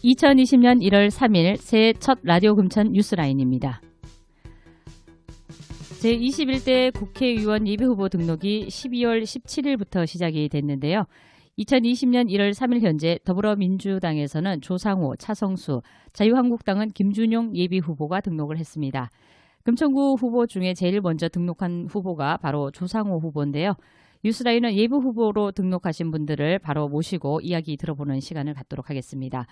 2020년 1월 3일 새해 첫 라디오 금천 뉴스라인입니다. 제21대 국회의원 예비후보 등록이 12월 17일부터 시작이 됐는데요. 2020년 1월 3일 현재 더불어민주당에서는 조상호, 차성수, 자유한국당은 김준용 예비후보가 등록을 했습니다. 금천구 후보 중에 제일 먼저 등록한 후보가 바로 조상호 후보인데요. 뉴스라인은 예비후보로 등록하신 분들을 바로 모시고 이야기 들어보는 시간을 갖도록 하겠습니다.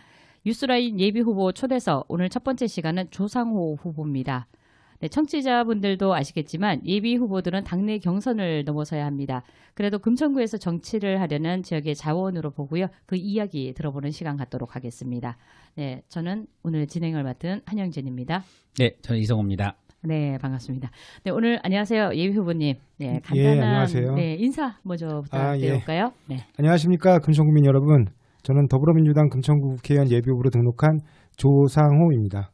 뉴스라인 예비후보 초대석 오늘 첫 번째 시간은 조상호 후보입니다. 네, 청취자분들도 아시겠지만 예비후보들은 당내 경선을 넘어서야 합니다. 그래도 금천구에서 정치를 하려는 지역의 자원으로 보고요. 그 이야기 들어보는 시간 갖도록 하겠습니다. 네, 저는 오늘 진행을 맡은 한영진입니다. 네, 저는 이성호입니다. 네, 반갑습니다. 네, 오늘 안녕하세요. 예비후보님. 네, 간단한 안녕하세요. 네, 인사 먼저 부탁드릴까요? 네. 안녕하십니까. 금천구민 여러분. 저는 더불어민주당 금천구 국회의원 예비후보로 등록한 조상호입니다.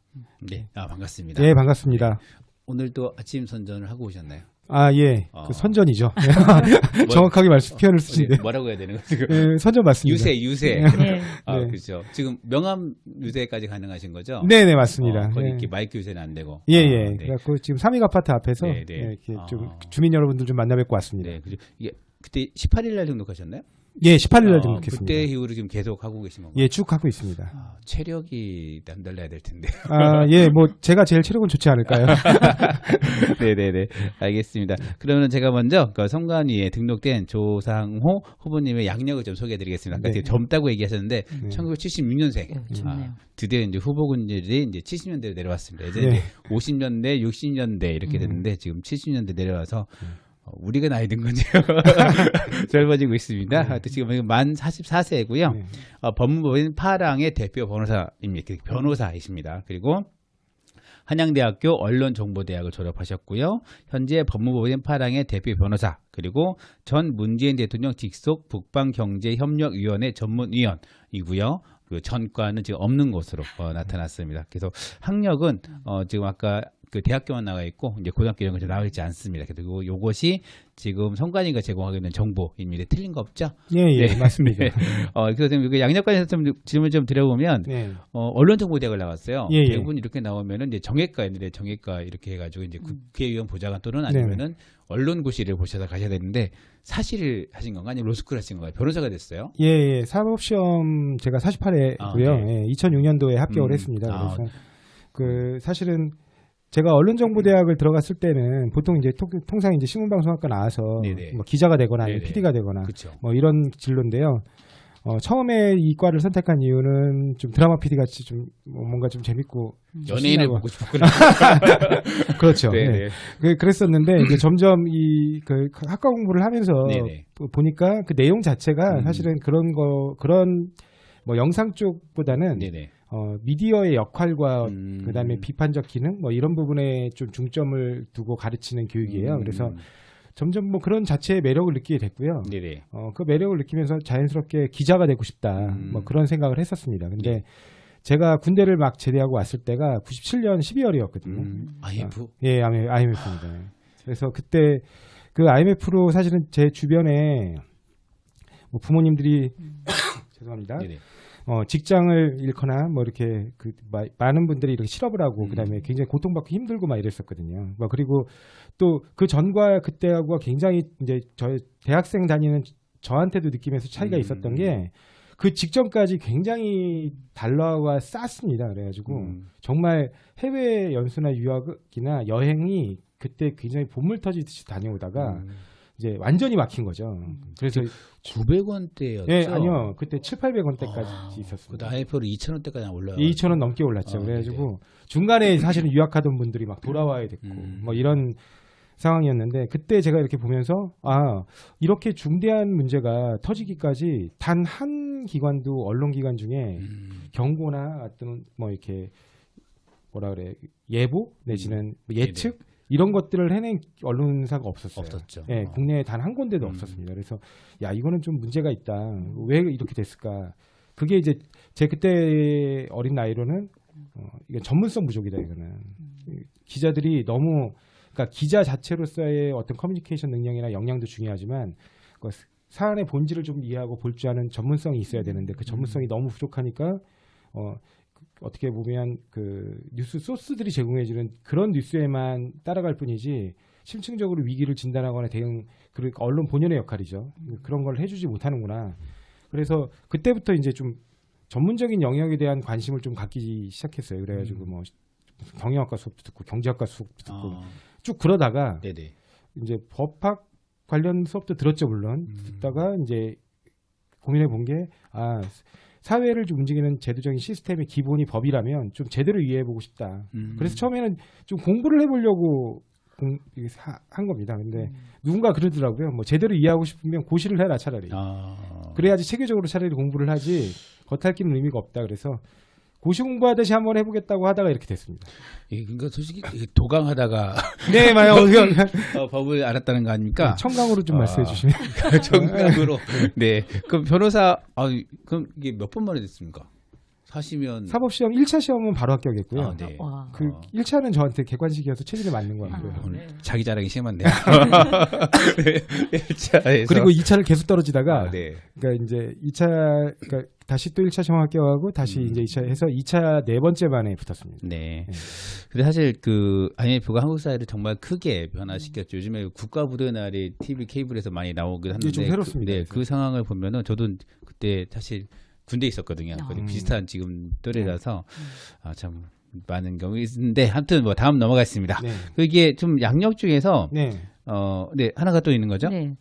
네, 반갑습니다. 예, 반갑습니다. 오늘도 아침 선전을 하고 오셨나요? 예. 그 선전이죠. 정확하게 표현을 쓰시는데. 뭐라고 해야 되는 거죠? 네, 선전 맞습니다. 유세. 네. 네. 그렇죠. 지금 명함 유세까지 가능하신 거죠? 네, 맞습니다. 거기 네. 이렇게 마이크 유세는 안 되고. 예. 네. 그래갖고 지금 삼익 아파트 앞에서 이렇게 좀 주민 여러분들 좀 만나 뵙고 왔습니다. 네, 그죠. 이게 그때 18일 날 등록하셨나요? 예, 18일 날 등록했습니다. 그때 이후로 지금 계속 하고 계신 건가요? 예, 쭉 하고 있습니다. 체력이 남달라야 될 텐데. 예, 뭐 제가 제일 체력은 좋지 않을까요? 네네네. 알겠습니다. 그러면 제가 먼저 그 선관위에 등록된 조상호 후보님의 양력을 좀 소개해드리겠습니다. 아까 되게 젊다고 얘기하셨는데 1976년생. 드디어 이제 후보군들이 이제 70년대로 내려왔습니다. 예전에 50년대, 60년대 이렇게 됐는데 지금 70년대 내려와서 우리가 나이 든 건지요. 젊어지고 있습니다. 지금 만 44세고요. 법무법인 파랑의 대표 변호사입니다. 변호사이십니다. 그리고 한양대학교 언론정보대학을 졸업하셨고요. 현재 법무법인 파랑의 대표 변호사, 그리고 전 문재인 대통령 직속 북방경제협력위원회 전문위원이고요. 그 전과는 지금 없는 것으로 나타났습니다. 그래서 학력은 지금 아까 그 대학교만 나와 있고 이제 고등학교 이런 거 나와 있지 않습니다. 그리고 요것이 지금 선관위가 제공하고 있는 정보입니다. 틀린 거 없죠? 예, 네. 맞습니다. 그래서 그 양력관에서 좀 질문 좀 드려보면 언론정보대학을 나왔어요. 대부분 이렇게 나오면은 이제 정외과인데 정외과 이렇게 해가지고 이제 국회의원 보좌관 또는 아니면은 언론고시를 보셔서 가셔야 되는데 사실을 하신 건가 아니면 로스쿨 하신 건가요? 변호사가 됐어요? 예. 사법시험 제가 48회고요. 네. 2006년도에 합격을 했습니다. 그래서 그 사실은 제가 언론정보대학을 들어갔을 때는 보통 이제 통상 이제 신문방송학과 나와서 뭐 기자가 되거나 아니면 PD가 되거나 뭐 이런 진로인데요. 처음에 이 과를 선택한 이유는 좀 드라마 PD 같이 좀 뭔가 좀 재밌고 연예인을 보고 싶었구나. 그렇죠. 네. 그랬었는데 이제 점점 그 학과 공부를 하면서 보니까 그 내용 자체가 사실은 그런 뭐 영상 쪽보다는 미디어의 역할과 그다음에 비판적 기능 뭐 이런 부분에 좀 중점을 두고 가르치는 교육이에요. 그래서 점점 뭐 그런 자체의 매력을 느끼게 됐고요. 그 매력을 느끼면서 자연스럽게 기자가 되고 싶다. 뭐 그런 생각을 했었습니다. 근데 제가 군대를 막 제대하고 왔을 때가 97년 12월이었거든요. IMF? 예, IMF입니다. 그래서 그때 그 IMF로 사실은 제 주변에 뭐 부모님들이 죄송합니다. 직장을 잃거나 뭐 이렇게 많은 분들이 이렇게 실업을 하고 그다음에 굉장히 고통받고 힘들고 막 이랬었거든요. 뭐 그리고 또 그 전과 그때하고가 굉장히 이제 저 대학생 다니는 저한테도 느끼면서 차이가 있었던 게 그 직전까지 굉장히 달러가 쌌습니다. 그래가지고 정말 해외 연수나 유학이나 여행이 그때 굉장히 본물 터지듯이 다녀오다가 이제 완전히 막힌 거죠. 그래서 900원대였죠. 네, 아니요. 그때 7,800원대까지 있었습니다. IMF로 2,000원대까지 올라요. 2,000원 넘게 올랐죠. 그래가지고 중간에 사실은 유학하던 분들이 막 돌아와야 됐고 뭐 이런 상황이었는데 그때 제가 이렇게 보면서 이렇게 중대한 문제가 터지기까지 단 한 기관도 언론기관 중에 경고나 어떤 뭐 이렇게 뭐라 그래 예보 내지는 예측 이런 것들을 해낸 언론사가 없었어요. 없었죠. 네, 국내에 단 한 군데도 없었습니다. 그래서 이거는 좀 문제가 있다. 왜 이렇게 됐을까? 그게 이제 제 그때 어린 나이로는 이건 전문성 부족이다. 이거는 기자들이 너무 그러니까 기자 자체로서의 어떤 커뮤니케이션 능력이나 역량도 중요하지만 사안의 본질을 좀 이해하고 볼 줄 아는 전문성이 있어야 되는데 그 전문성이 너무 부족하니까 어떻게 보면 그 뉴스 소스들이 제공해주는 그런 뉴스에만 따라갈 뿐이지 심층적으로 위기를 진단하거나 대응, 그러니까 언론 본연의 역할이죠. 그런 걸 해주지 못하는구나. 그래서 그때부터 이제 좀 전문적인 영역에 대한 관심을 좀 갖기 시작했어요. 그래가지고 뭐 경영학과 수업도 듣고 경제학과 수업도 듣고 쭉 그러다가 네네. 이제 법학 관련 수업도 들었죠, 물론. 듣다가 이제 고민해 본 게 사회를 좀 움직이는 제도적인 시스템의 기본이 법이라면 좀 제대로 이해해 보고 싶다. 그래서 처음에는 좀 공부를 해보려고 한 겁니다. 근데 누군가 그러더라고요. 뭐 제대로 이해하고 싶으면 고시를 해라 차라리. 그래야지 체계적으로 차라리 공부를 하지 겉핥기는 의미가 없다. 그래서 고시 공부하듯이 한번 해보겠다고 하다가 이렇게 됐습니다. 그러니까 솔직히 도강하다가 네, 맞아요. 법을 알았다는 거 아닙니까? 청강으로 좀 말씀해 주시면. 청강으로. 네. 그럼 변호사 그럼 이게 몇 번 만에 됐습니까? 사시면 사법시험 1차 시험은 바로 합격했고요. 네. 그 1차는 저한테 객관식이어서 체질에 맞는 것 같고요. 오늘 자기 자랑이 심한데요. 네. 1차에서 그리고 2차를 계속 떨어지다가 네. 그러니까 이제 2차 그러니까 다시 또 1차 시험 합격하고 다시 이제 2차 해서 2차 네 번째 만에 붙었습니다. 네. 근데 사실 그 IMF가 한국 사회를 정말 크게 변화시켰죠. 요즘에 국가부도의 날이 TV 케이블에서 많이 나오긴 하는데 좀 새롭습니다. 그 상황을 보면은 저도 그때 사실 군대에 있었거든요. 비슷한 지금 또래라서 참 많은 경우가 있는데 아무튼 뭐 다음 넘어가겠습니다. 네. 이게 좀 양력 중에서 네. 네, 하나가 또 있는 거죠? 네.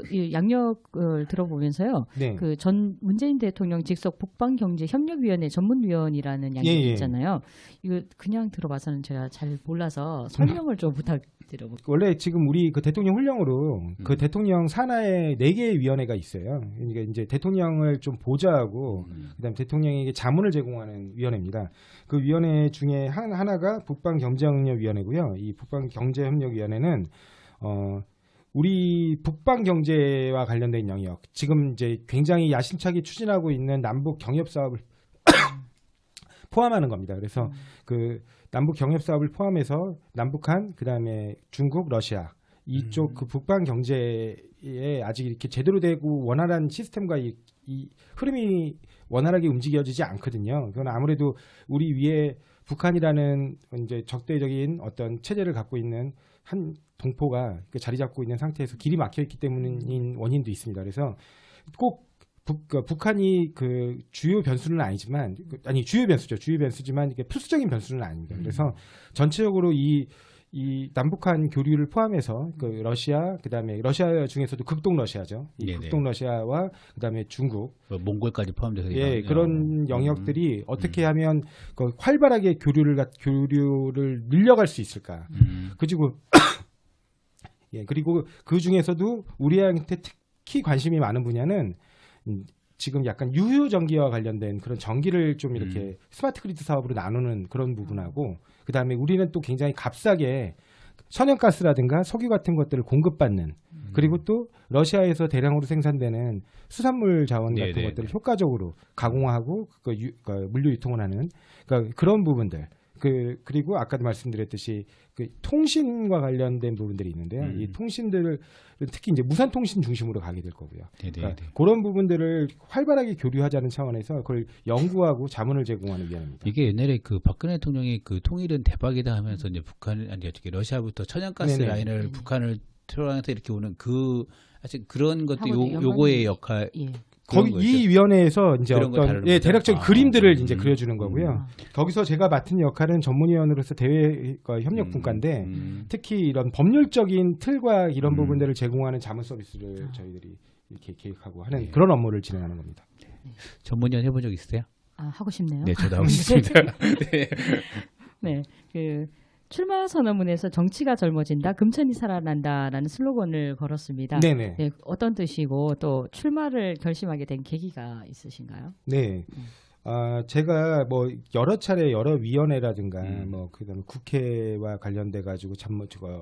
이 양력을 들어보면서요. 네. 그 전 문재인 대통령 직속 북방경제협력위원회 전문위원이라는 양력이 있잖아요. 이거 그냥 들어봐서는 제가 잘 몰라서 설명을 좀 부탁드려볼게요. 원래 지금 우리 그 대통령 훈령으로 그 대통령 산하에 4개의 위원회가 있어요. 그러니까 이제 대통령을 좀 보좌하고 그다음에 대통령에게 자문을 제공하는 위원회입니다. 그 위원회 중에 하나가 북방경제협력위원회고요. 이 북방경제협력위원회는 우리 북방 경제와 관련된 영역, 지금 이제 굉장히 야심차게 추진하고 있는 남북 경협 사업을 포함하는 겁니다. 그래서 그 남북 경협 사업을 포함해서 남북한, 그다음에 중국, 러시아 이쪽 그 북방 경제에 아직 이렇게 제대로 되고 원활한 시스템과 이 흐름이 원활하게 움직여지지 않거든요. 그건 아무래도 우리 위에 북한이라는 이제 적대적인 어떤 체제를 갖고 있는 한 동포가 자리 잡고 있는 상태에서 길이 막혀 있기 때문인 원인도 있습니다. 그래서 꼭 북한이 그 주요 변수는 아니지만, 주요 변수죠. 주요 변수지만 이게 필수적인 변수는 아닙니다. 그래서 전체적으로 이 남북한 교류를 포함해서 그 러시아, 그다음에 러시아 중에서도 극동 러시아죠. 이 극동 러시아와 그다음에 중국, 몽골까지 포함돼서 그런 영역들이 어떻게 하면 그 활발하게 교류를 늘려갈 수 있을까? 그리고 그 중에서도 우리한테 특히 관심이 많은 분야는 지금 약간 유효 전기와 관련된 그런 전기를 좀 이렇게 스마트 그리드 사업으로 나누는 그런 부분하고, 그다음에 우리는 또 굉장히 값싸게 천연가스라든가 석유 같은 것들을 공급받는, 그리고 또 러시아에서 대량으로 생산되는 수산물 자원 같은 것들을 효과적으로 가공하고 물류 유통을 하는 그런 부분들. 그리고 아까도 말씀드렸듯이 그 통신과 관련된 부분들이 있는데요. 이 통신들을 특히 이제 무선 통신 중심으로 가게 될 거고요. 그러니까 그런 부분들을 활발하게 교류하자는 차원에서 그걸 연구하고 자문을 제공하는 위원회입니다. 이게 옛날에 그 박근혜 대통령이 그 통일은 대박이다 하면서 이제 러시아부터 천연가스 라인을 북한을 틀어내서 이렇게 오는 사실 그런 것도 요거의 역할. 거기 이 위원회에서 이제 어떤 대략적인 그림들을 이제 그려주는 거고요. 거기서 제가 맡은 역할은 전문위원으로서 대외과 협력 분과인데 특히 이런 법률적인 틀과 이런 부분들을 제공하는 자문 서비스를 저희들이 이렇게 계획하고 하는 그런 업무를 진행하는 겁니다. 전문위원 해본 적 있으세요? 하고 싶네요. 네, 저도 하고 싶습니다. 네, 출마 선언문에서 정치가 젊어진다, 금천이 살아난다라는 슬로건을 걸었습니다. 네네. 네, 어떤 뜻이고 또 출마를 결심하게 된 계기가 있으신가요? 네. 제가 뭐 여러 차례 여러 위원회라든가 뭐 그다음에 국회와 관련돼 가지고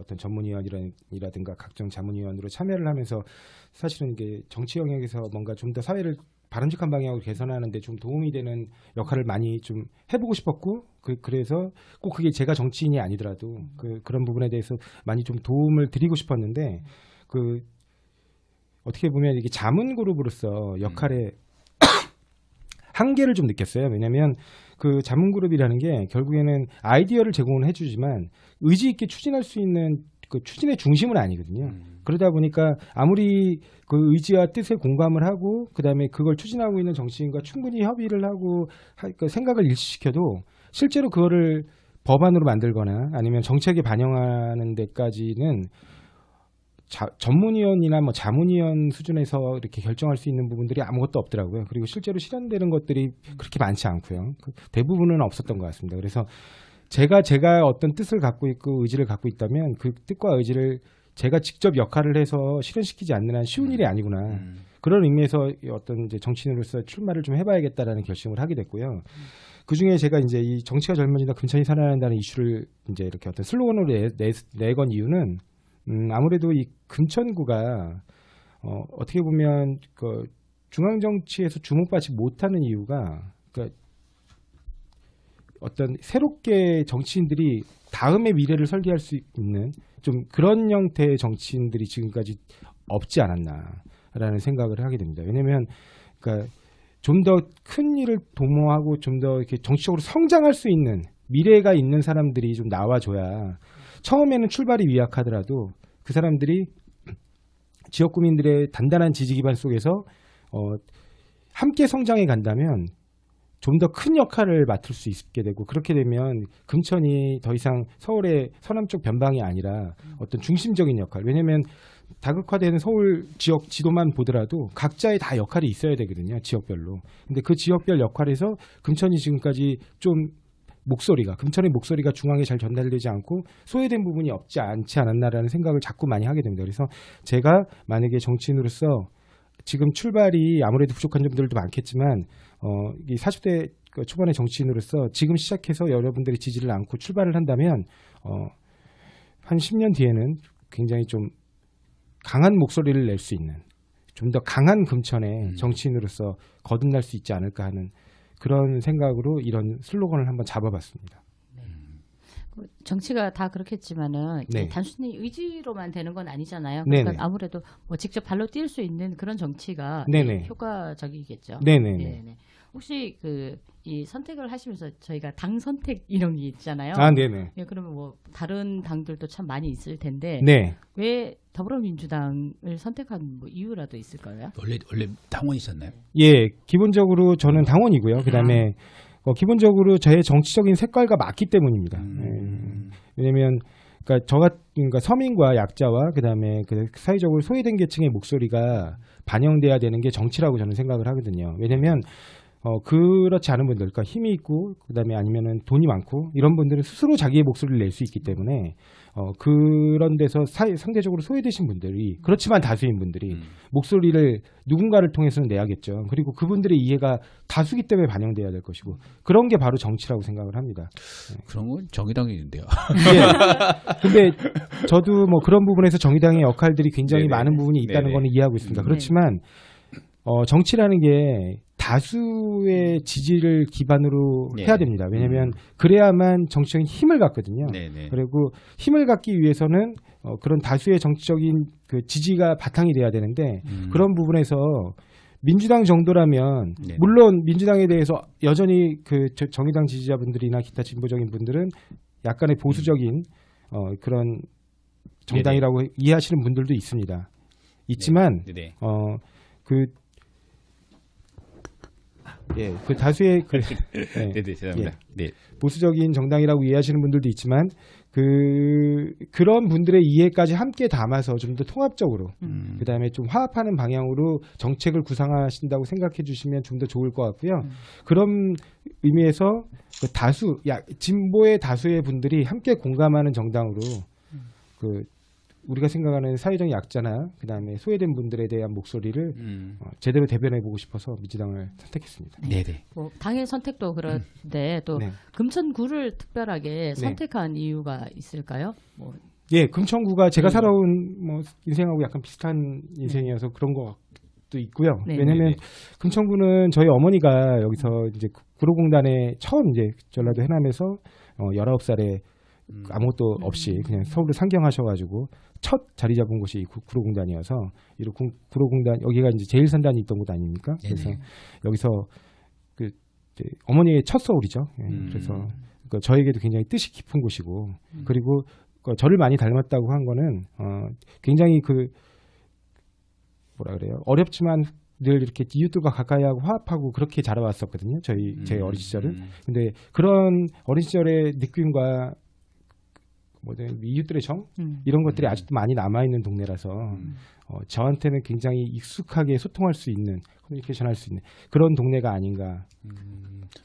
어떤 전문위원이라든가 각종 자문위원으로 참여를 하면서 사실은 이게 정치 영역에서 뭔가 좀 더 사회를 바람직한 방향으로 개선하는데 좀 도움이 되는 역할을 많이 좀 해보고 싶었고, 그래서 꼭 그게 제가 정치인이 아니더라도 그런 부분에 대해서 많이 좀 도움을 드리고 싶었는데, 어떻게 보면 이게 자문 그룹으로서 역할에 한계를 좀 느꼈어요. 왜냐하면 그 자문그룹이라는 게 결국에는 아이디어를 제공을 해주지만 의지 있게 추진할 수 있는 그 추진의 중심은 아니거든요. 그러다 보니까 아무리 그 의지와 뜻에 공감을 하고 그다음에 그걸 추진하고 있는 정치인과 충분히 협의를 하고 그 생각을 일치시켜도 실제로 그거를 법안으로 만들거나 아니면 정책에 반영하는 데까지는 전문위원이나 뭐 자문위원 수준에서 이렇게 결정할 수 있는 부분들이 아무것도 없더라고요. 그리고 실제로 실현되는 것들이 그렇게 많지 않고요. 대부분은 없었던 것 같습니다. 그래서 제가 어떤 뜻을 갖고 있고 의지를 갖고 있다면 그 뜻과 의지를 제가 직접 역할을 해서 실현시키지 않는 한 쉬운 일이 아니구나. 그런 의미에서 어떤 이제 정치인으로서 출마를 좀 해봐야겠다라는 결심을 하게 됐고요. 그 중에 제가 이제 이 정치가 젊어진다, 금천이 살아난다는 이슈를 이제 이렇게 어떤 슬로건으로 내건 이유는 아무래도 이 금천구가 어떻게 보면 그 중앙 정치에서 주목받지 못하는 이유가 그러니까 어떤 새롭게 정치인들이 다음의 미래를 설계할 수 있는 좀 그런 형태의 정치인들이 지금까지 없지 않았나라는 생각을 하게 됩니다. 왜냐하면 그러니까 좀 더 큰 일을 도모하고 좀 더 이렇게 정치적으로 성장할 수 있는 미래가 있는 사람들이 좀 나와줘야 처음에는 출발이 미약하더라도 그 사람들이 지역 구민들의 단단한 지지 기반 속에서 함께 성장해 간다면 좀 더 큰 역할을 맡을 수 있게 되고 그렇게 되면 금천이 더 이상 서울의 서남쪽 변방이 아니라 어떤 중심적인 역할 왜냐하면 다극화되는 서울 지역 지도만 보더라도 각자의 다 역할이 있어야 되거든요. 지역별로. 근데 그 지역별 역할에서 금천이 지금까지 좀 금천의 목소리가 중앙에 잘 전달되지 않고 소외된 부분이 없지 않지 않았나라는 생각을 자꾸 많이 하게 됩니다. 그래서 제가 만약에 정치인으로서 지금 출발이 아무래도 부족한 점들도 많겠지만 이 40대 초반의 정치인으로서 지금 시작해서 여러분들이 지지를 않고 출발을 한다면 한 10년 뒤에는 굉장히 좀 강한 목소리를 낼 수 있는 좀 더 강한 금천의 정치인으로서 거듭날 수 있지 않을까 하는 그런 생각으로 이런 슬로건을 한번 잡아봤습니다. 정치가 다 그렇겠지만은 네. 단순히 의지로만 되는 건 아니잖아요. 그러니까 네네. 아무래도 뭐 직접 발로 뛸 수 있는 그런 정치가 네네. 효과적이겠죠. 네네네. 네네. 혹시 이 선택을 하시면서 저희가 당 선택 이런 게 있잖아요. 아, 네네. 예, 그러면 뭐 다른 당들도 참 많이 있을 텐데 네. 왜 더불어민주당을 선택한 뭐 이유라도 있을까요? 원래 당원이셨나요? 예, 기본적으로 저는 당원이고요. 그다음에 기본적으로 저의 정치적인 색깔과 맞기 때문입니다. 왜냐하면 그러니까 서민과 약자와 그다음에 그 사회적으로 소외된 계층의 목소리가 반영돼야 되는 게 정치라고 저는 생각을 하거든요. 왜냐하면 그렇지 않은 분들, 그러니까 힘이 있고 그다음에 아니면은 돈이 많고 이런 분들은 스스로 자기의 목소리를 낼 수 있기 때문에 그런 데서 상대적으로 소외되신 분들이 그렇지만 다수인 분들이 목소리를 누군가를 통해서는 내야겠죠. 그리고 그분들의 이해가 다수기 때문에 반영돼야 될 것이고 그런 게 바로 정치라고 생각을 합니다. 그런 건 정의당이 있는데요. 예. 근데 저도 뭐 그런 부분에서 정의당의 역할들이 굉장히 네네. 많은 부분이 있다는 네네. 거는 이해하고 있습니다. 그렇지만 정치라는 게 다수의 지지를 기반으로 네. 해야 됩니다. 왜냐하면 그래야만 정치적인 힘을 갖거든요. 네네. 그리고 힘을 갖기 위해서는 그런 다수의 정치적인 그 지지가 바탕이 돼야 되는데 그런 부분에서 민주당 정도라면 네. 물론 민주당에 대해서 여전히 그 정의당 지지자분들이나 기타 진보적인 분들은 약간의 보수적인 그런 정당이라고 이해하시는 분들도 있습니다. 있지만 네네. 그 다수의 네네, 죄송합니다. 네. 보수적인 정당이라고 이해하시는 분들도 있지만 그런 분들의 이해까지 함께 담아서 좀 더 통합적으로 그다음에 좀 화합하는 방향으로 정책을 구상하신다고 생각해 주시면 좀 더 좋을 것 같고요. 그런 의미에서 진보의 다수의 분들이 함께 공감하는 정당으로 우리가 생각하는 사회적 약자나 그다음에 소외된 분들에 대한 목소리를 제대로 대변해보고 싶어서 민주당을 선택했습니다. 네네. 뭐 당의 선택도 그런데 또 네. 금천구를 특별하게 선택한 이유가 있을까요? 뭐. 예, 금천구가 제가 살아온 뭐 인생하고 약간 비슷한 인생이어서 그런 것도 있고요. 네. 왜냐하면 네네. 금천구는 저희 어머니가 여기서 이제 구로공단에 처음 이제 전라도 해남에서 19살에 아무것도 없이 그냥 서울을 상경하셔가지고 첫 자리 잡은 곳이 구로공단이어서 구로공단 여기가 이제 제일산단이 있던 곳 아닙니까? 그래서 여기서 그 이제 어머니의 첫 서울이죠. 그래서 그러니까 저에게도 굉장히 뜻이 깊은 곳이고 그리고 저를 많이 닮았다고 한 거는 굉장히 그 뭐라 그래요? 어렵지만 늘 이렇게 이웃들과 가까이하고 화합하고 그렇게 자라왔었거든요. 제 어린 시절은. 근데 그런 어린 시절의 느낌과 뭐든 이웃들의 정 이런 것들이 아직도 많이 남아 있는 동네라서 저한테는 굉장히 익숙하게 소통할 수 있는 커뮤니케이션 할 수 있는 그런 동네가 아닌가.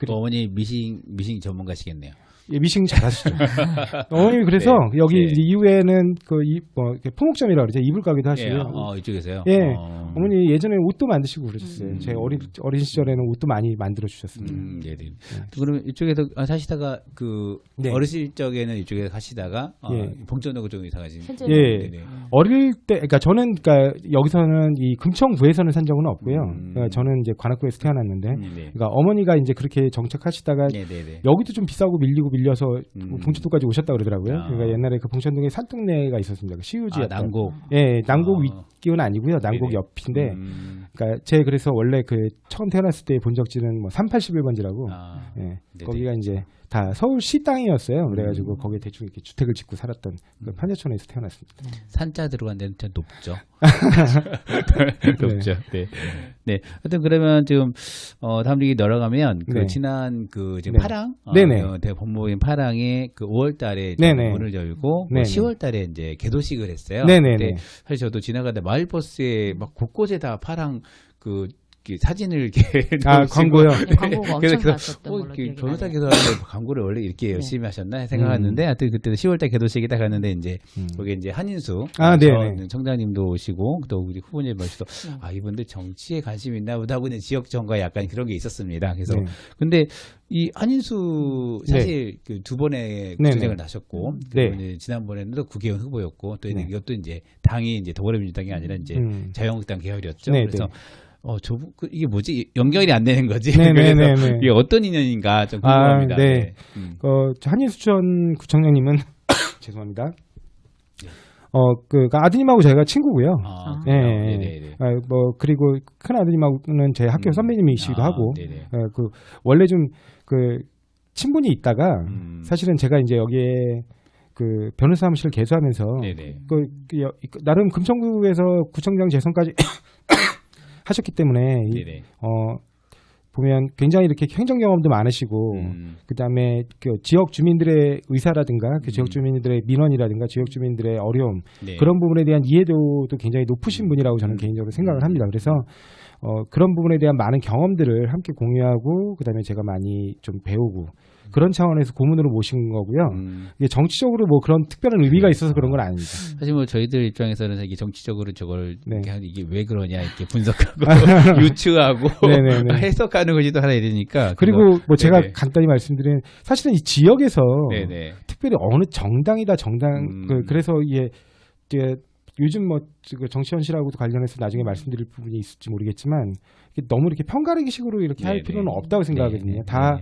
어머니 미싱 전문가시겠네요. 예, 미싱 잘하시죠. 어머님이 그래서 네, 여기 네. 이후에는 포목점이라고 그러죠. 이불 가게도 하시고요. 이쪽에서요? 예, 어머니 예전에 옷도 만드시고 그러셨어요. 제 어린 시절에는 옷도 많이 만들어 주셨습니다. 네. 그러면 이쪽에서 사시다가 네. 어르실 적에는 이쪽에 가시다가 예. 봉천동으로 좀 이사 가신. 예. 네네. 어릴 때, 그러니까 저는 여기서는 이 금천구에서는 산 적은 없고요. 그러니까 저는 이제 관악구에서 태어났는데, 네. 그러니까 어머니가 이제 그렇게 정착하시다가 네네네. 여기도 좀 비싸고 밀려서 봉천동까지 오셨다 그러더라고요. 아. 그러니까 옛날에 그 봉천동에 산동네가 있었습니다. 그 시우지. 난곡. 예, 난곡 윗기은 아니고요. 난곡 네네. 옆인데, 그러니까 제 그래서 원래 그 처음 태어났을 때 본적지는 뭐 381번지라고, 예, 거기가 이제 다 서울시 땅이었어요. 그래가지고 거기에 대충 이렇게 주택을 짓고 살았던 그 판자촌에서 태어났습니다. 산자 들어간 데는 좀 높죠. 높죠. 네. 네. 하여튼 그러면 지금 다음 얘기 넘어가면 네. 지난 지금 네. 파랑 네네. 대법모임 파랑에 5월달에 네네. 문을 열고 네네. 10월달에 이제 개도식을 했어요. 네네네. 근데 사실 저도 지나가다 마을버스에 막 곳곳에 다 파랑 사진을 이렇게 광고요. 네, 광고가 엄청 났었던 걸로 기억이 변호사 나네요. 개도하는데 광고를 원래 이렇게 열심히 하셨나 생각하는데 하여튼 그때 10월달 개도식에 딱 갔는데 이제 거기 이제 한인수 네네. 청장님도 오시고 또 우리 후보님 오시도 이분들 정치에 관심이 있나 보다 보니 지역 정과 약간 그런 게 있었습니다. 그래서 네. 근데 이 한인수 사실 그 두 번의 투쟁을 나셨고 네. 그리고 이제 지난번에는 또 국회의원 후보였고 또 네. 이것도 이제 당이 이제 더불어민주당이 아니라 이제 자유한국당 계열이었죠. 네, 그래서 네. 이게 뭐지? 연결이 안 되는 거지? 네네네네. 그래서 이게 어떤 인연인가 좀 궁금합니다. 네. 한인수천 구청장님은 죄송합니다. 아드님하고 저희가 친구고요. 네네네. 그리고 큰 아드님하고는 제 학교 선배님이시기도 하고, 네네. 원래 좀 친분이 있다가 사실은 제가 이제 여기에 변호사 사무실을 개소하면서 네네. 나름 금천구에서 구청장 재선까지 하셨기 때문에 네네. 보면 굉장히 이렇게 행정 경험도 많으시고 그다음에 지역 주민들의 의사라든가 지역 주민들의 민원이라든가 지역 주민들의 어려움 네. 그런 부분에 대한 이해도도 굉장히 높으신 분이라고 저는 개인적으로 생각을 합니다. 그래서 그런 부분에 대한 많은 경험들을 함께 공유하고 그다음에 제가 많이 좀 배우고 그런 차원에서 고문으로 모신 거고요. 이게 정치적으로 뭐 그런 특별한 의미가 있어서 그런 건 아닙니다. 사실 뭐 저희들 입장에서는 이게 정치적으로 저걸 네. 이게 왜 그러냐 이렇게 분석하고 유추하고 해석하는 것이도 하나 되니까. 그리고 뭐 제가 네네. 간단히 말씀드린 사실은 이 지역에서 네네. 특별히 어느 정당이다 그래서 이게 요즘 뭐 정치 현실하고도 관련해서 나중에 말씀드릴 부분이 있을지 모르겠지만 이게 너무 이렇게 편가르기식으로 이렇게 할 필요는 없다고 생각하거든요. 다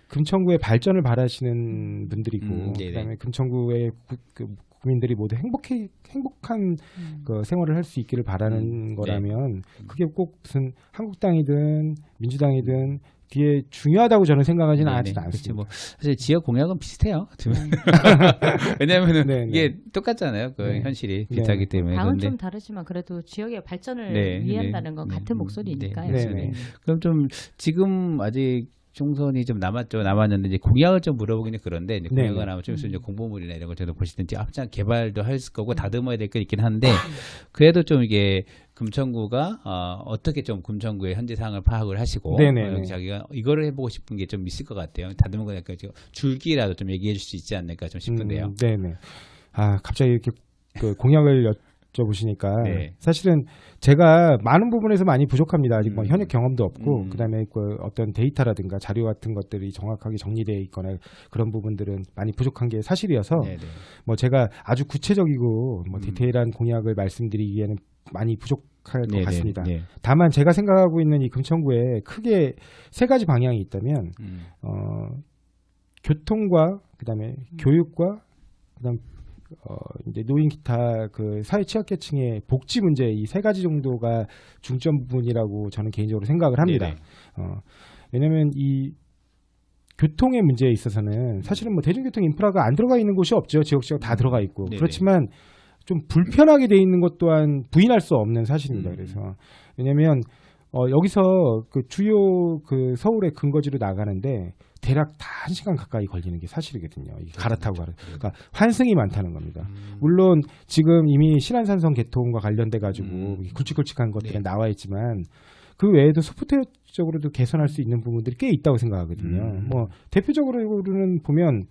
금천구의 발전을 바라시는 분들이고 그다음에 금천구의 국민들이 모두 행복한 생활을 할 수 있기를 바라는 거라면 그게 꼭 무슨 한국당이든 민주당이든 뒤에 중요하다고 저는 생각하지는 않습니다. 뭐 사실 지역 공약은 비슷해요. 왜냐하면은 이게 똑같잖아요. 현실이 비슷하기 때문에. 당은 좀 다르지만 그래도 지역의 발전을 위한다는 건 같은 목소리니까요. 그럼 좀 지금 아직 총선이 좀 남았는데 이제 공약을 좀 물어보기는 그런데 이제 공약을 아마 좀 있으면 이제 공보물이나 이런 걸 저도 보시든지 합작 개발도 할 거고 다듬어야 될 게 있긴 한데 그래도 좀 이게 금천구가 어떻게 좀 금천구의 현재 상황을 파악을 하시고 자기가 이거를 해보고 싶은 게 좀 있을 것 같아요. 다듬은 거 약간 줄기라도 좀 얘기해 줄 수 있지 않을까 좀 싶은데요. 네네. 갑자기 이렇게 공약을 여쭤보시니까 사실은 제가 많은 부분에서 많이 부족합니다. 아직 뭐 현역 경험도 없고 그다음에 어떤 데이터라든가 자료 같은 것들이 정확하게 정리되어 있거나 그런 부분들은 많이 부족한 게 사실이어서 뭐 제가 아주 구체적이고 뭐 디테일한 공약을 말씀드리기에는 많이 부족할 것 같습니다. 다만 제가 생각하고 있는 이 금천구에 크게 세 가지 방향이 있다면 교통과 그다음에 교육과 그다음 이제 노인 기타 사회 취약계층의 복지 문제 이 세 가지 정도가 중점 부분이라고 저는 개인적으로 생각을 합니다. 왜냐하면 이 교통의 문제에 있어서는 사실은 뭐 대중교통 인프라가 안 들어가 있는 곳이 없죠. 지역지역 다 들어가 있고. 네네. 그렇지만 좀 불편하게 돼 있는 것 또한 부인할 수 없는 사실입니다. 그래서 왜냐하면 여기서 그 주요 그 서울의 근거지로 나가는데 대략 다 1시간 가까이 걸리는 게 사실이거든요. 이게 갈아타고 그러니까 환승이 많다는 겁니다. 물론 지금 이미 신안산성 개통과 관련돼 가지고 굵직굵직한 것들이 네. 나와 있지만 그 외에도 소프트웨어적으로도 개선할 수 있는 부분들이 꽤 있다고 생각하거든요. 뭐 대표적으로는 보면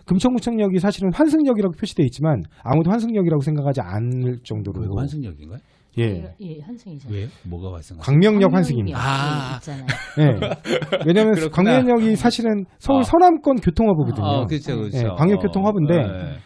금천구청역이 사실은 환승역이라고 표시되어 있지만 아무도 환승역이라고 생각하지 않을 정도로 그거 환승역인가요? 예. 예, 환승이잖아요. 왜요? 뭐가 환승? 광명역 환승입니다. 아. 있잖아요. 예. 왜냐하면 그렇구나. 광명역이 사실은 서울 서남권 교통허브거든요. 그렇죠, 그렇죠. 예, 광역교통허브인데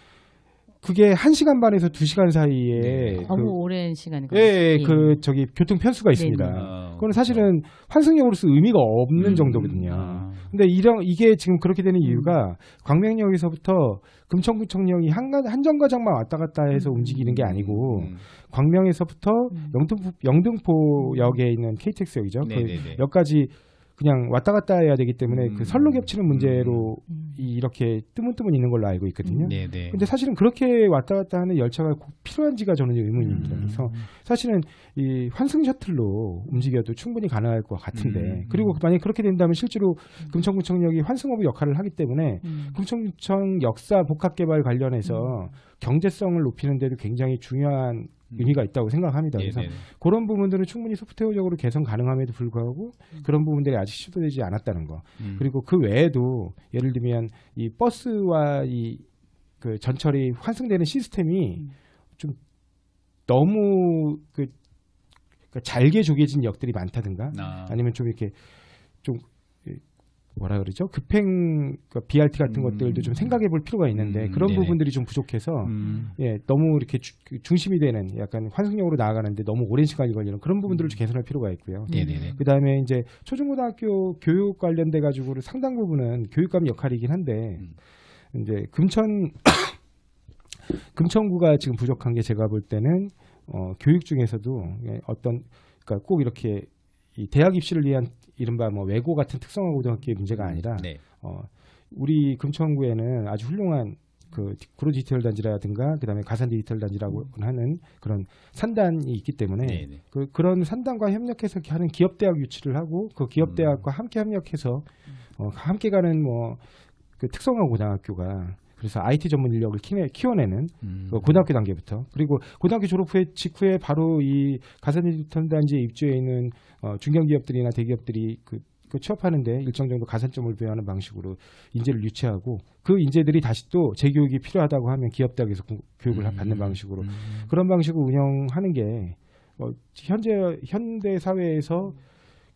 그게 1시간 반에서 2시간 사이에 네. 너무 오랜 시간이 예, 걸렸어요. 그 저기 교통 편수가 있습니다. 네네. 그건 사실은 환승역으로서 의미가 없는 정도거든요. 근데 이게 지금 그렇게 되는 이유가 광명역에서부터 금천구청역이 한 정거장만 왔다 갔다 해서 움직이는 게 아니고 광명에서부터 영등포역에 있는 KTX역이죠. 그 네네네. 역까지 그냥 왔다 갔다 해야 되기 때문에 그 선로 겹치는 문제로 이렇게 뜨문뜨문 있는 걸로 알고 있거든요. 네네. 근데 사실은 그렇게 왔다 갔다 하는 열차가 꼭 필요한지가 저는 의문입니다. 그래서 사실은 이 환승 셔틀로 움직여도 충분히 가능할 것 같은데 그리고 만약에 그렇게 된다면 실제로 금천구청역이 환승허브 역할을 하기 때문에 금천구청 역사 복합개발 관련해서 경제성을 높이는 데도 굉장히 중요한 의미가 있다고 생각합니다. 그래서 네네. 그런 부분들은 충분히 소프트웨어적으로 개선 가능함에도 불구하고 그런 부분들이 아직 시도되지 않았다는 거. 그리고 그 외에도 예를 들면 이 버스와 이 그 전철이 환승되는 시스템이 좀 너무 그러니까 잘게 조개진 역들이 많다든가 아니면 좀 이렇게 좀 뭐라 그러죠? 급행 BRT 같은 것들도 좀 생각해 볼 필요가 있는데 그런 네네. 부분들이 좀 부족해서 예, 너무 이렇게 중심이 되는 약간 환승역으로 나아가는데 너무 오랜 시간이 걸리는 그런 부분들을 좀 개선할 필요가 있고요. 네네네. 그다음에 이제 초중고등학교 교육 관련돼 가지고 상당 부분은 교육감 역할이긴 한데 이제 금천구가 지금 부족한 게 제가 볼 때는 교육 중에서도 어떤 그러니까 꼭 이렇게 이 대학 입시를 위한 이른바 뭐 외고 같은 특성화 고등학교의 문제가 아니라 네. 우리 금천구에는 아주 훌륭한 그 구로 디지털 단지라든가 그다음에 가산 디지털 단지라고 하는 그런 산단이 있기 때문에 네네. 그런 산단과 협력해서 하는 기업 대학 유치를 하고 그 기업 대학과 함께 협력해서 함께 가는 뭐 그 특성화 고등학교가 그래서 IT 전문 인력을 키워내는 그 고등학교 단계부터 그리고 고등학교 졸업 후에 직후에 바로 이 가산 디지털 단지에 입주해 있는 중견기업들이나 대기업들이 그 취업하는데 일정 정도 가산점을 부여하는 방식으로 인재를 유치하고 그 인재들이 다시 또 재교육이 필요하다고 하면 기업대학에서 교육을 받는 방식으로 그런 방식으로 운영하는 게 현대 사회에서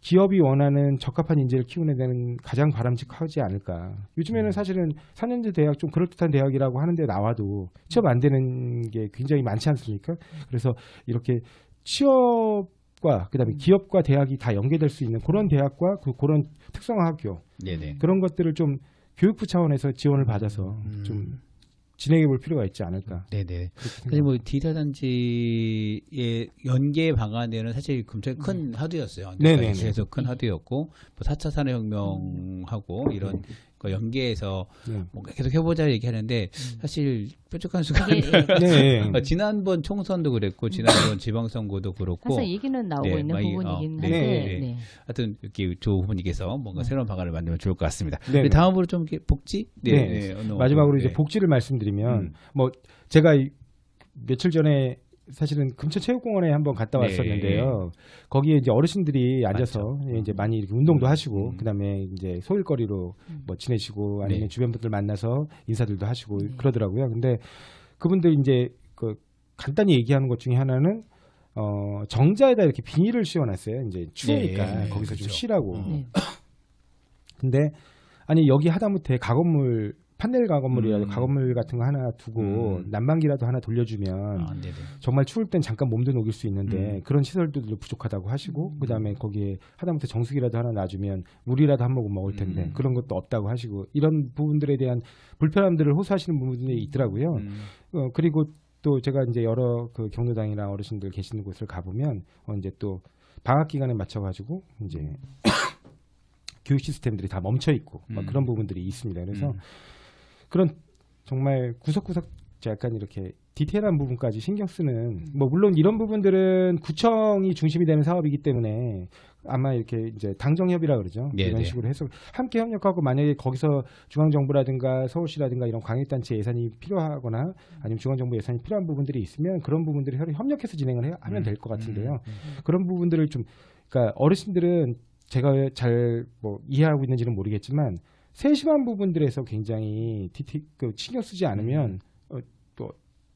기업이 원하는 적합한 인재를 키우는 데는 가장 바람직하지 않을까. 요즘에는 사실은 4년제 대학 좀 그럴듯한 대학이라고 하는데 나와도 취업 안 되는 게 굉장히 많지 않습니까? 그래서 이렇게 취업과 그다음에 기업과 대학이 다 연계될 수 있는 그런 대학과 그런 특성화 학교 네네. 그런 것들을 좀 교육부 차원에서 지원을 받아서 좀 진행해 볼 필요가 있지 않을까. 네네. 사실 뭐 디지털 단지의 연계 방안에는 사실 금천이 큰 하드였어요. 네네네. 그래서 큰 하드였고 뭐 4차 산업혁명하고 이런 거 연계해서 뭔가 계속 해보자 얘기하는데 사실 뾰족한 수가 네. 지난번 총선도 그랬고 지난번 지방선거도 그렇고 항상 얘기는 나오고 네, 있는 많이, 부분이긴 한데 네. 하여튼 이렇게 조 후보님께서 뭔가 새로운 방안을 만들면 좋을 것 같습니다. 네. 다음으로 좀 이렇게 복지? 마지막으로 이제 복지를 말씀드리면 뭐 제가 며칠 전에 사실은 금천체육공원에 한번 갔다 왔었는데요. 거기에 이제 어르신들이 앉아서 이제 많이 이렇게 운동도 하시고 그다음에 이제 소일거리로 뭐 지내시고 아니면 주변 분들 만나서 인사들도 하시고 그러더라고요. 근데 그분들 이제 그 간단히 얘기하는 것 중에 하나는 정자에다 이렇게 비닐을 씌워놨어요. 이제 추우니까 거기서 좀 쉬라고. 근데 아니 여기 하다못해 가건물 판넬 가건물이라도 가건물 같은 거 하나 두고 난방기라도 하나 돌려주면 정말 추울 땐 잠깐 몸도 녹일 수 있는데 그런 시설들도 부족하다고 하시고 그다음에 거기에 하다못해 정수기라도 하나 놔주면 물이라도 한 모금 먹을 텐데 그런 것도 없다고 하시고 이런 부분들에 대한 불편함들을 호소하시는 부분들이 있더라고요. 그리고 또 제가 이제 여러 그 경로당이나 어르신들 계시는 곳을 가보면 이제 또 방학 기간에 맞춰가지고 이제 교육 시스템들이 다 멈춰 있고 막 그런 부분들이 있습니다. 그래서 그런 정말 구석구석 약간 이렇게 디테일한 부분까지 신경 쓰는 뭐 물론 이런 부분들은 구청이 중심이 되는 사업이기 때문에 아마 이렇게 이제 당정협의라 그러죠. 네네. 이런 식으로 해서 함께 협력하고 만약에 거기서 중앙정부라든가 서울시라든가 이런 광역단체 예산이 필요하거나 아니면 중앙정부 예산이 필요한 부분들이 있으면 그런 부분들을 협력해서 진행을 하면 될 것 같은데요. 그런 부분들을 좀 그러니까 어르신들은 제가 잘 뭐 이해하고 있는지는 모르겠지만 세심한 부분들에서 굉장히 신경 쓰지 않으면 또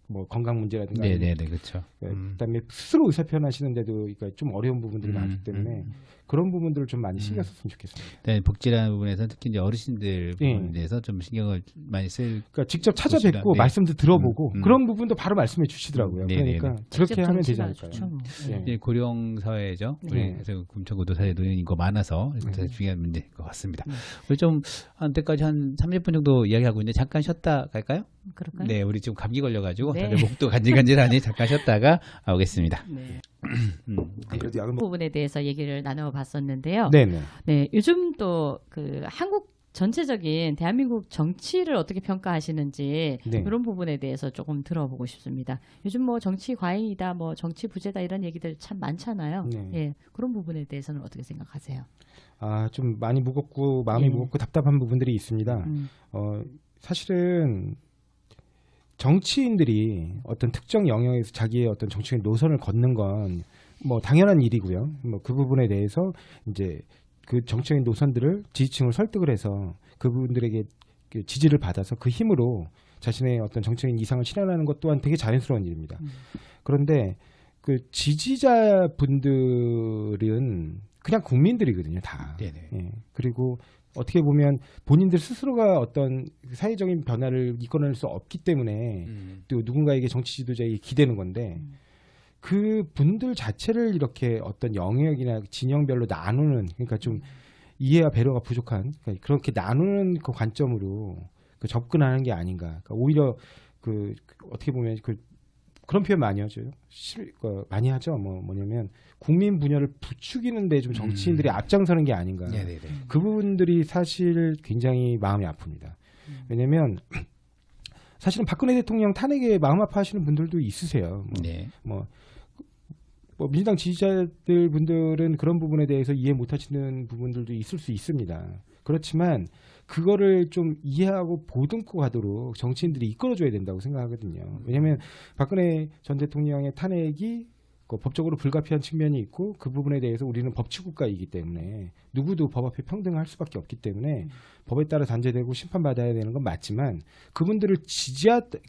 뭐 건강 문제라든가 네네네 그렇죠. 그다음에 스스로 의사 표현하시는데도 그러니까 좀 어려운 부분들이 많기 때문에 그런 부분들을 좀 많이 신경 썼으면 좋겠습니다. 네, 복지라는 부분에서 특히 이제 어르신들 부분에 대해서 좀 신경을 많이 쓸. 그러니까 직접 찾아뵙고 네. 말씀도 들어보고 그런 부분도 바로 말씀해 주시더라고요. 그러니까 그렇게 하면 되지 않을까요? 이제 고령 사회죠. 네. 그래서 금천구도 사회 노인인 거 많아서 굉장히 중요한 문제인 것 같습니다. 우리 좀 한때까지 한 30분 정도 이야기하고 있는데 잠깐 쉬었다 갈까요? 그럴까요? 네, 우리 지금 감기 걸려가지고 네. 다들 목도 간질간질하니 잠깐 쉬었다가 오겠습니다. 네. 그래도 약을 부분에 대해서 얘기를 나눠봤었는데요. 네네. 네, 요즘 또 그 한국 전체적인 대한민국 정치를 어떻게 평가하시는지 네. 이런 부분에 대해서 조금 들어보고 싶습니다. 요즘 뭐 정치 과잉이다, 뭐 정치 부재다 이런 얘기들 참 많잖아요. 네. 예, 그런 부분에 대해서는 어떻게 생각하세요? 아, 좀 많이 무겁고 마음이 무겁고 답답한 부분들이 있습니다. 사실은 정치인들이 어떤 특정 영역에서 자기의 어떤 정치적 노선을 걷는 건 뭐 당연한 일이고요. 뭐 그 부분에 대해서 이제 그 정치적인 노선들을 지지층을 설득을 해서 그분들에게 그 지지를 받아서 그 힘으로 자신의 어떤 정치적인 이상을 실현하는 것 또한 되게 자연스러운 일입니다. 그런데 그 지지자분들은 그냥 국민들이거든요, 다. 네네. 예. 그리고 어떻게 보면 본인들 스스로가 어떤 사회적인 변화를 이끌어낼 수 없기 때문에 또 누군가에게 정치 지도자에게 기대는 건데 그 분들 자체를 이렇게 어떤 영역이나 진영별로 나누는 그러니까 좀 이해와 배려가 부족한 그러니까 그렇게 나누는 그 관점으로 그 접근하는 게 아닌가. 그러니까 오히려 그 어떻게 보면 그런 표현 많이 하죠. 많이 하죠. 뭐냐면 국민 분열을 부추기는데 좀 정치인들이 앞장서는 게 아닌가. 네네네. 그 부분들이 사실 굉장히 마음이 아픕니다. 왜냐하면 사실은 박근혜 대통령 탄핵에 마음 아파하시는 분들도 있으세요. 네. 뭐 민주당 지지자들 분들은 그런 부분에 대해서 이해 못하시는 부분들도 있을 수 있습니다. 그렇지만 그거를 좀 이해하고 보듬고 가도록 정치인들이 이끌어줘야 된다고 생각하거든요. 왜냐하면 박근혜 전 대통령의 탄핵이 법적으로 불가피한 측면이 있고 그 부분에 대해서 우리는 법치국가이기 때문에 누구도 법 앞에 평등할 수밖에 없기 때문에 법에 따라 단죄되고 심판받아야 되는 건 맞지만 그분들을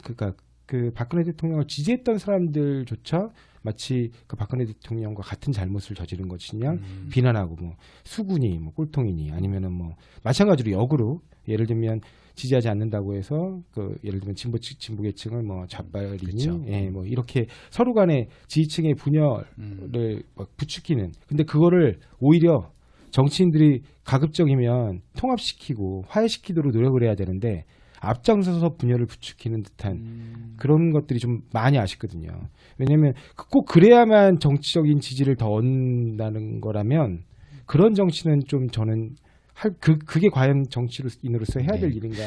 그러니까 그 박근혜 대통령을 지지했던 사람들조차 마치 그 박근혜 대통령과 같은 잘못을 저지른 것이냐 비난하고 뭐 수군이 뭐 꼴통이니 아니면은 뭐 마찬가지로 역으로 예를 들면 지지하지 않는다고 해서 그 예를 들면 진보 계층을 뭐 좌빨이니 그렇죠. 예, 뭐 이렇게 서로 간의 지지층의 분열을 막 부추기는 근데 그거를 오히려 정치인들이 가급적이면 통합시키고 화해시키도록 노력을 해야 되는데 앞장서서 분열을 부추기는 듯한 그런 것들이 좀 많이 아쉽거든요. 왜냐하면 꼭 그래야만 정치적인 지지를 더 얻는다는 거라면 그런 정치는 좀 저는 그게 과연 정치인으로서 해야 될 일인가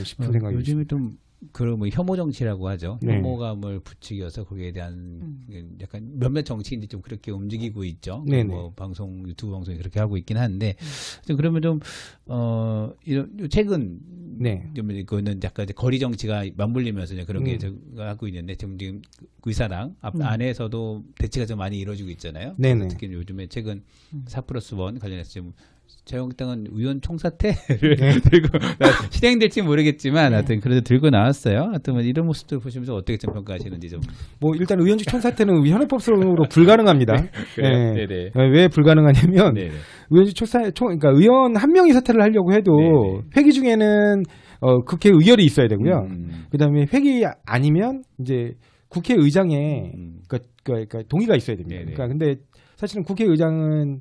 싶은 생각이 요즘에 있습니다. 좀 그런 뭐 혐오 정치라고 하죠. 네. 혐오감을 부추겨서 거기에 대한 약간 몇몇 정치인들이 좀 그렇게 움직이고 있죠. 네네. 뭐 방송 유튜브 방송에 그렇게 하고 있긴 한데 그러면 좀 이런 최근 네. 그거는 약간 이제 거리 정치가 맞물리면서 이제 그런 게 하고 있는데 지금 의사당 안에서도 대치가 좀 많이 이루어지고 있잖아요. 네네. 특히 요즘에 최근 4+1 관련해서 지금 자유한국당은 의원 총사퇴를 들고 실행될지 모르겠지만 하여튼 그래도 들고 나왔어요. 하여튼 뭐 이런 모습들 보시면서 어떻게 좀 평가하시는지 좀. 뭐 일단 의원직 총사퇴는 현행법상으로 불가능합니다. 그래요? 네. 네네. 왜 불가능하냐면 네네. 의원직 그러니까 의원 한 명이 사퇴를 하려고 해도 네네. 회기 중에는 국회 의결이 있어야 되고요. 그다음에 회기 아니면 이제 국회의장의 그러니까 동의가 있어야 됩니다. 네네. 그러니까 근데 사실은 국회의장은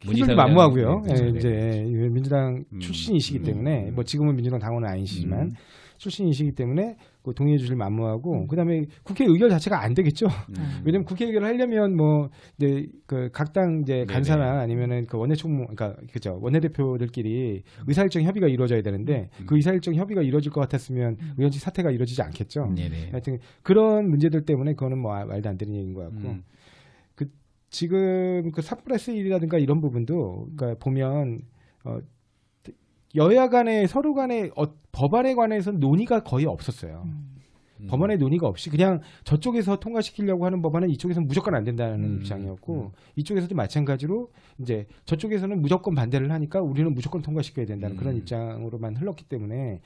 문희상 만무하고요. 네, 그렇죠. 이제 민주당 출신이시기 때문에 뭐 지금은 민주당 당원은 아니시지만 출신이시기 때문에 그 동의해 주실 만무하고 그다음에 국회 의결 자체가 안 되겠죠. 왜냐면 국회 의결을 하려면 뭐 이제 그 각 당 이제 간사나 아니면은 그 원내총무 그러니까 그죠 원내대표들끼리 의사일정 협의가 이루어져야 되는데 그 의사일정 협의가 이루어질 것 같았으면 의원직 사퇴가 이루어지지 않겠죠. 하여튼 그런 문제들 때문에 그거는 뭐 말도 안 되는 얘기인 것 같고 그 지금 그 3+1이라든가 이런 부분도 그러니까 보면 여야 간에 서로 간에 법안에 관해서는 논의가 거의 없었어요. 법안에 논의가 없이 그냥 저쪽에서 통과시키려고 하는 법안은 이쪽에서는 무조건 안 된다는 입장이었고 이쪽에서도 마찬가지로 이제 저쪽에서는 무조건 반대를 하니까 우리는 무조건 통과시켜야 된다는 그런 입장으로만 흘렀기 때문에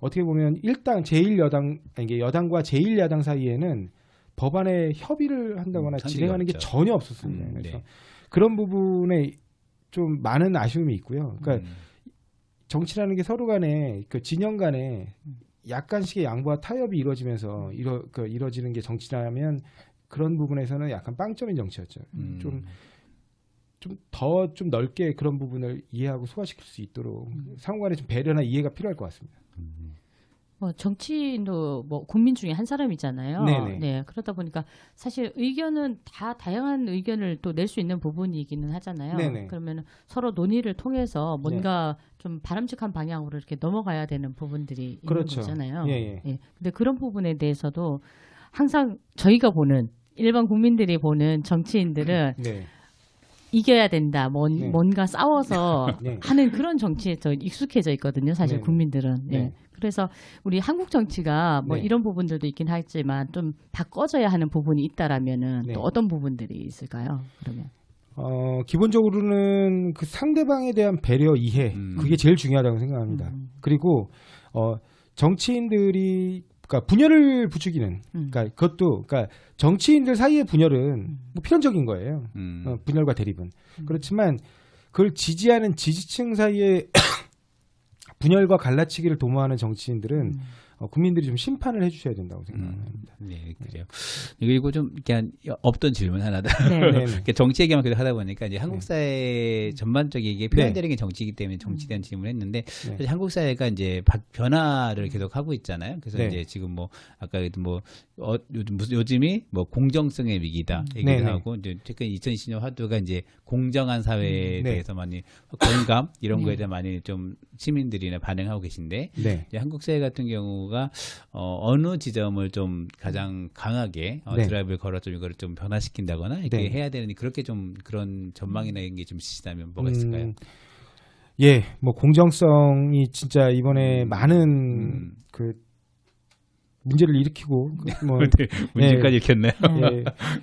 어떻게 보면 일당 제1여당 아니 여당과 제1야당 사이에는 법안에 협의를 한다거나 진행하는 게 전혀 없었습니다. 그래서 그런 부분에 좀 많은 아쉬움이 있고요. 그러니까 정치라는 게 서로 간에 그 진영 간에 약간씩의 양보와 타협이 이루어지면서 이루어지는 게 정치라면 그런 부분에서는 약간 빵점인 정치였죠. 좀 더 좀 넓게 그런 부분을 이해하고 소화시킬 수 있도록 상호간에 좀 배려나 이해가 필요할 것 같습니다. 뭐 정치인도 뭐 국민 중에 한 사람이잖아요. 네네. 네, 그러다 보니까 사실 의견은 다 다양한 의견을 또 낼 수 있는 부분이기는 하잖아요. 네네. 그러면 서로 논의를 통해서 뭔가 좀 바람직한 방향으로 이렇게 넘어가야 되는 부분들이 그렇죠. 있는 거잖아요. 예. 예. 근데 그런 부분에 대해서도 항상 저희가 보는 일반 국민들이 보는 정치인들은 네. 이겨야 된다. 네. 뭔가 싸워서 네. 하는 그런 정치에 더 익숙해져 있거든요. 사실 네. 국민들은. 네. 네. 그래서 우리 한국 정치가 뭐 네. 이런 부분들도 있긴 하지만 좀 바꿔져야 하는 부분이 있다라면은 네. 또 어떤 부분들이 있을까요? 그러면. 기본적으로는 그 상대방에 대한 배려 이해 그게 제일 중요하다고 생각합니다. 그리고 정치인들이 그러니까 분열을 부추기는 그러니까 그것도 그러니까 정치인들 사이의 분열은 뭐 필연적인 거예요. 분열과 대립은 그렇지만 그걸 지지하는 지지층 사이에 분열과 갈라치기를 도모하는 정치인들은 국민들이 좀 심판을 해주셔야 된다고 생각합니다. 네, 그래요. 그리고 좀 그냥 없던 질문 하나 더. 네. 정치 얘기만 계속 하다 보니까 이제 한국 사회 전반적인 이게 표현되는 게 정치이기 때문에 정치에 대한 질문을 했는데 사실 한국 사회가 이제 변화를 계속 하고 있잖아요. 그래서 이제 지금 뭐 아까 뭐 요즘이 뭐 공정성의 위기다 얘기를 하고 이제 최근 2020년 화두가 이제 공정한 사회에 대해서 많이 공감 이런 거에 대해 많이 좀 시민들이나 반응하고 계신데 이제 한국 사회 같은 경우가 어느 지점을 좀 가장 강하게 드라이브를 걸어 좀 이거를 좀 변화시킨다거나 이렇게 해야 되는 그렇게 좀 그런 전망이나 이런 게 좀 있으시다면 뭐가 있을까요? 예, 뭐 공정성이 진짜 이번에 많은 그 문제를 일으키고 뭐 문제까지 일으켰네요.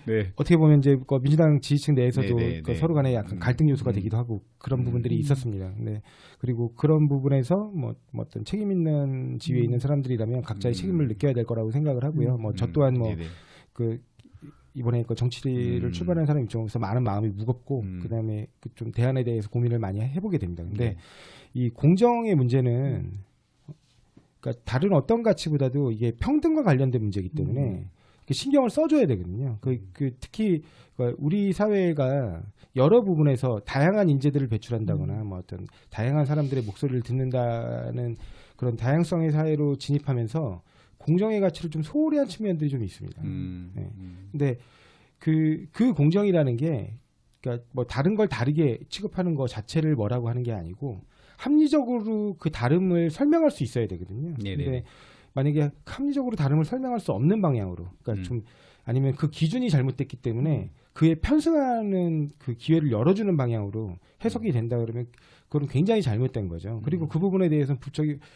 네. 어떻게 보면 이제 민주당 지지층 내에서도 서로 간에 약간 갈등 요소가 되기도 하고 그런 부분들이 있었습니다. 네. 그리고 그런 부분에서 뭐 어떤 책임 있는 지위에 있는 사람들이라면 각자의 책임을 느껴야 될 거라고 생각을 하고요. 뭐 저 또한 뭐 그 이번에 그 정치를 출발한 사람 입장에서 많은 마음이 무겁고 그다음에 그 좀 대안에 대해서 고민을 많이 해보게 됩니다. 근데 이 공정의 문제는 그러니까 다른 어떤 가치보다도 이게 평등과 관련된 문제이기 때문에 신경을 써줘야 되거든요. 특히 우리 사회가 여러 부분에서 다양한 인재들을 배출한다거나 뭐 어떤 다양한 사람들의 목소리를 듣는다는 그런 다양성의 사회로 진입하면서 공정의 가치를 좀 소홀히 한 측면들이 좀 있습니다. 네. 근데 그 공정이라는 게 그러니까 뭐 다른 걸 다르게 취급하는 거 자체를 뭐라고 하는 게 아니고 합리적으로 그 다름을 설명할 수 있어야 되거든요. 근데 만약에 합리적으로 다름을 설명할 수 없는 방향으로, 그러니까 좀 아니면 그 기준이 잘못됐기 때문에 그에 편승하는 그 기회를 열어주는 방향으로 해석이 된다 그러면 그건 굉장히 잘못된 거죠. 그리고 그 부분에 대해서는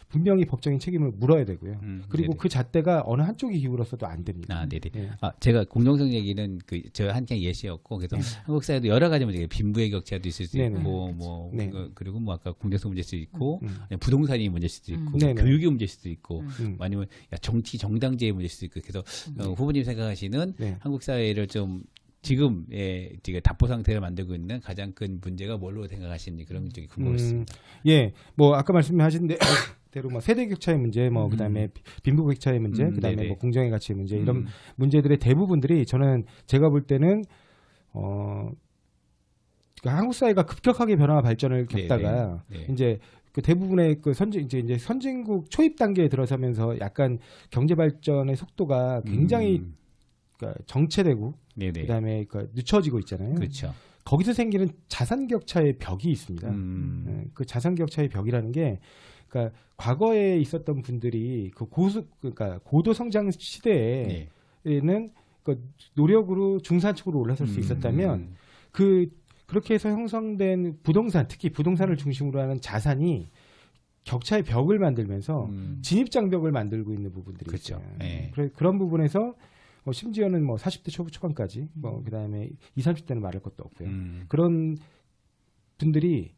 분명히 법적인 책임을 물어야 되고요. 그리고 그 잣대가 어느 한쪽이 기울었어도 안 됩니다. 제가 공정성 얘기는 저 한 그냥 예시였고, 그래서 한국 사회도 여러 가지 문제, 빈부의 격차도 있을 수 있고, 그리고 뭐 아까 공정성 문제일 수도 있고, 부동산이 문제일 수도 있고, 교육의 문제일 수도 있고, 아니면 정치 정당제의 문제일 수도 있고, 그래서 후보님 생각하시는 한국 사회를 좀 지금의 답보 상태를 만들고 있는 가장 큰 문제가 뭘로 생각하시는지 그런 쪽이 궁금했습니다. 예, 뭐 아까 말씀하신 대로 뭐 세대 격차의 문제, 뭐 그다음에 빈부 격차의 문제, 그다음에 뭐 공정의 가치의 문제 이런 문제들의 대부분들이 저는 제가 볼 때는 한국 사회가 급격하게 변화와 발전을 겪다가 이제 그 대부분의 그 이제 선진국 초입 단계에 들어서면서 약간 경제 발전의 속도가 굉장히 그러니까 정체되고 네네. 그다음에 그 늦춰지고 있잖아요. 그렇죠. 거기서 생기는 자산 격차의 벽이 있습니다. 그 자산 격차의 벽이라는 게 그러니까 과거에 있었던 분들이 그 그러니까 고도 성장 시대에는 그 노력으로 중산층으로 올라설 수 있었다면 그렇게 해서 형성된 부동산, 특히 부동산을 중심으로 하는 자산이 격차의 벽을 만들면서 진입장벽을 만들고 있는 부분들이 그렇죠. 있어요. 네. 그런 부분에서 심지어는 40대 초반까지 그다음에 20, 30대는 말할 것도 없고요. 그런 분들이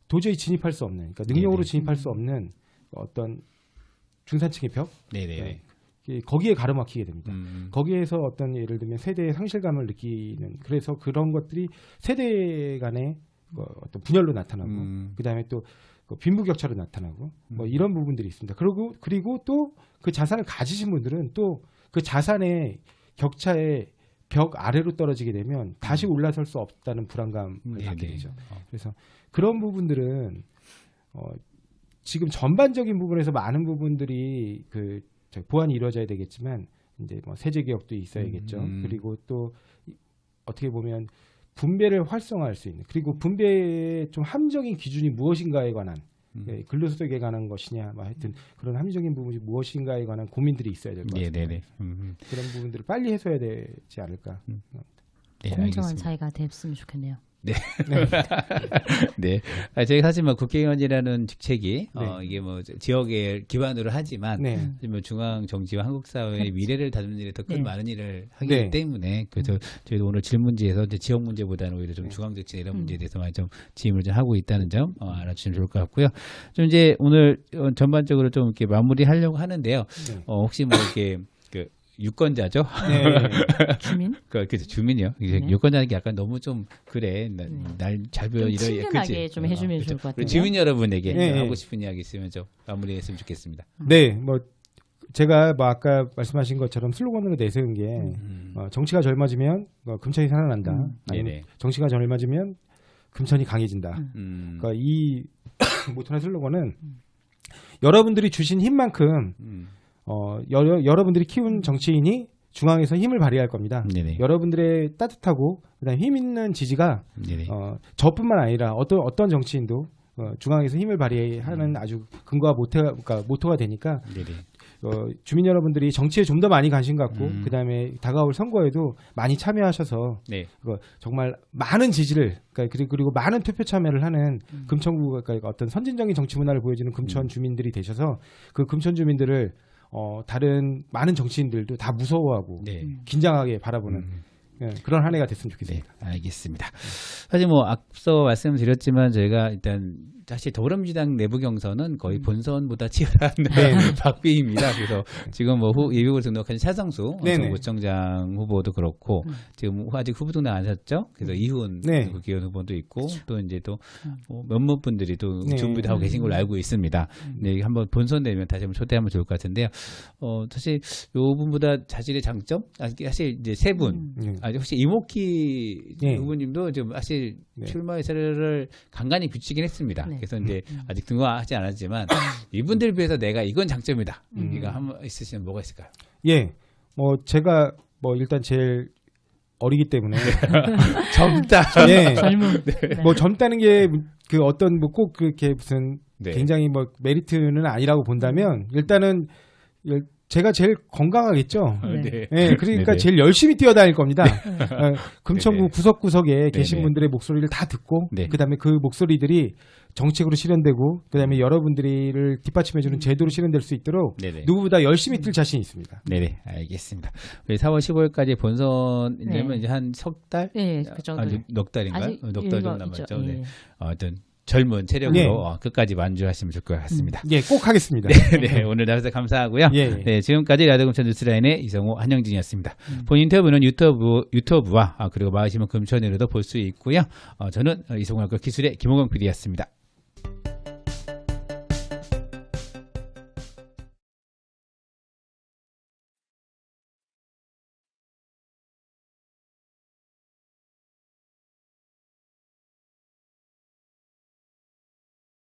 도저히 진입할 수 없는, 그러니까 능력으로 진입할 수 없는 어떤 중산층의 벽, 네네. 거기에 가로막히게 됩니다. 거기에서 어떤 예를 들면 세대의 상실감을 느끼는, 그래서 그런 것들이 세대 간의 어떤 분열로 나타나고, 그 다음에 또 빈부격차로 나타나고, 이런 부분들이 있습니다. 그리고 또 그 자산을 가지신 분들은 또 그 자산의 격차의 벽 아래로 떨어지게 되면 다시 올라설 수 없다는 불안감을 갖게 되죠. 그래서 그런 부분들은 지금 전반적인 부분에서 많은 부분들이 보완이 이루어져야 되겠지만 이제 세제 개혁도 있어야겠죠. 그리고 또 어떻게 보면 분배를 활성화할 수 있는, 그리고 분배의 좀 합리적인 기준이 무엇인가에 관한 근로소득에 관한 것이냐, 하여튼 그런 합리적인 부분이 무엇인가에 관한 고민들이 있어야 될 것 같습니다. 네네네. 그런 부분들을 빨리 해소해야 되지 않을까. 네, 공정한 사회가 됐으면 좋겠네요. 네. 네. 저희 사실 국회의원이라는 직책이 이게 지역에 기반으로 하지만 중앙 정치와 한국 사회의 미래를 다루는 일에 더 큰 많은 일을 하기 때문에 그래서 저희도 오늘 질문지에서 이제 지역 문제보다는 오히려 좀 중앙 정치 이런 문제에 대해서 많이 좀 질문을 좀 하고 있다는 점 알아주시면 좋을 것 같고요. 좀 이제 오늘 전반적으로 좀 이렇게 마무리하려고 하는데요. 혹시 이렇게 유권자죠? 주민? 주민이요. 유권자는 약간 너무 좀 그래. 날 잘 보여. 친근하게 좀 해주면 좋을 것 같아요. 주민 여러분에게 하고 싶은 이야기 있으면 좀 마무리했으면 좋겠습니다. 네, 제가 아까 말씀하신 것처럼 슬로건으로 내세운 게 정치가 젊어지면 금천이 살아난다. 아니면 정치가 젊어지면 금천이 강해진다. 그러니까 이 모토나 슬로건은 여러분들이 주신 힘만큼 여러분들이 키운 정치인이 중앙에서 힘을 발휘할 겁니다. 여러분들의 따뜻하고 그다음에 힘 있는 지지가 저뿐만 아니라 어떤 정치인도 중앙에서 힘을 발휘하는 아주 근거와 모토가 되니까 주민 여러분들이 정치에 좀 더 많이 관심 갖고 그다음에 다가올 선거에도 많이 참여하셔서 정말 많은 지지를 그리고 많은 투표 참여를 하는 금천구 어떤 선진적인 정치 문화를 보여주는 금천 주민들이 되셔서 그 금천 주민들을 다른 많은 정치인들도 다 무서워하고 긴장하게 바라보는 그런 한 해가 됐으면 좋겠습니다. 네, 알겠습니다. 사실 앞서 말씀드렸지만 저희가 일단 사실 더불어민주당 내부 경선은 거의 본선보다 치열한 박빙입니다. 그래서 지금 예비후보 등록한 차성수 구청장 후보도 그렇고 지금 아직 후보 등록 안 하셨죠? 그래서 이훈 국회의원 후보도 있고 또 이제 또 몇몇 분들이 또 준비도 하고 계신 걸로 알고 있습니다. 네, 한번 본선 되면 다시 한번 초대하면 좋을 것 같은데요. 사실 요 분보다 자신의 장점 사실 이제 세 분. 혹시 이모키 후보님도 지금 사실 출마 의사를 간간히 비추긴 했습니다. 그래서 이제 아직 등록하지 않았지만 이분들 비해서 내가 이건 장점이다. 이거 한번 있으시면 뭐가 있을까요? 예, 제가 일단 제일 어리기 때문에 젊다. 젊음. 젊다는 게 어떤 꼭 그렇게 무슨 굉장히 메리트는 아니라고 본다면 일단은 제가 제일 건강하겠죠. 그러니까 제일 열심히 뛰어다닐 겁니다. 금천구 구석구석에 계신 분들의 목소리를 다 듣고 그다음에 그 목소리들이 정책으로 실현되고 그다음에 여러분들을 뒷받침해주는 제도로 실현될 수 있도록 누구보다 열심히 뛸 자신이 있습니다. 네, 알겠습니다. 우리 4월 15일까지 본선이면 이제 한 석 달? 그 정도. 넉 달인가요? 넉 달 정도 남았죠. 어떤 젊은 체력으로 끝까지 만주하시면 좋을 것 같습니다. 꼭 하겠습니다. 오늘 나와서 감사하고요. 지금까지 라디오 금천 뉴스라인의 이성호 한영진이었습니다. 본 인터뷰는 유튜브와 그리고 마으시면 금천으로도 볼 수 있고요. 저는 이성호 학교 기술의 김호경 PD였습니다.